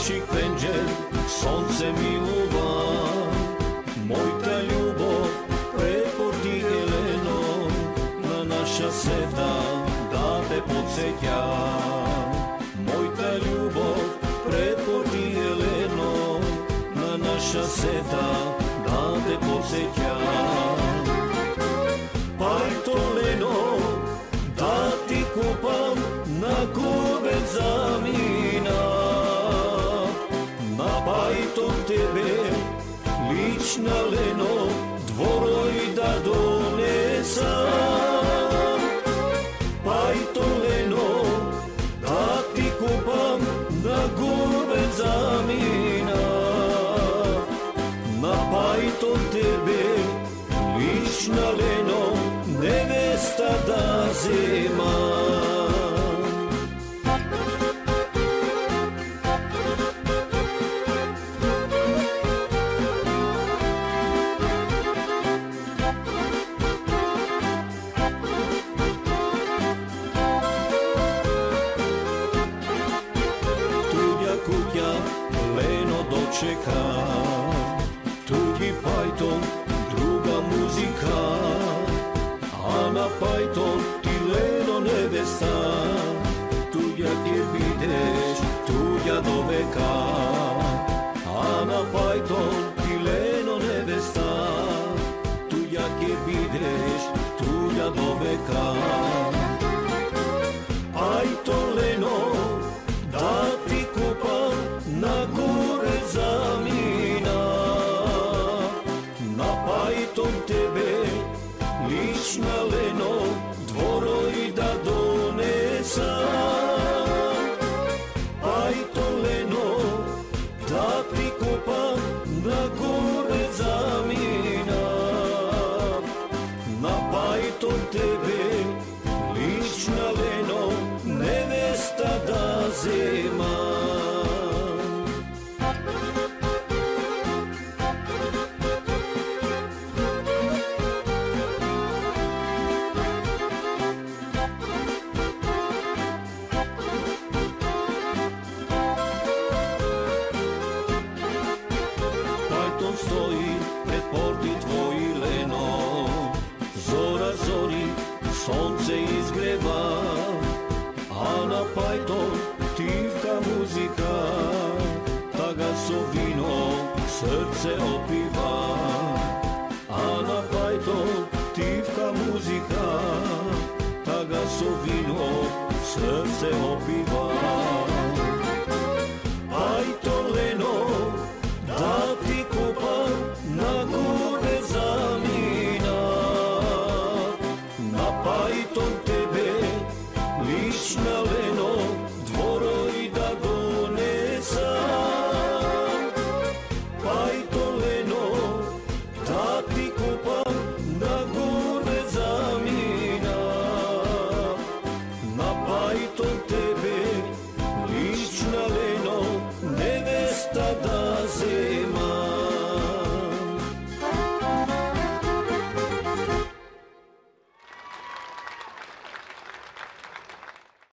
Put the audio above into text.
oči kvenđer, sonce miluva. Moja ljubov, preporti Jeleno, na naša sveta da te podsjeća. Moja ljubov, preporti Jeleno, na naša sveta da te podsjeća. Pajto Leno, da ti kupam na kubec zamina. Na pajto tebe, lična Leno, dvoroj da donesam. Pajto Leno, da ti kupam na kubec zamina. Na pajto tebe, lična Leno, nevesta da zima. Tuđa kutja Leno dočeka, tuđi pajton, druga muzika. A na pajton ti Leno nevesta, tuđa gdje videš, tuđa do veka. A na pajton ti Leno nevesta, tuđa gdje videš, tuđa do veka. Pajton Leno, da ti kupam na gore zamina. Na pajton tebe, lična Leno, dvoroj da donesam. Pajto Leno, da ti kupam na gore zamina. Na pajton tebe, lična Leno, nevesta da zima. Stoji pred porti tvoji Leno, zora zori, sonce izgreva. A na pajton tivka muzika, tagaso vino srce opiva. A na pajton tivka muzika, tagaso vino srce opiva.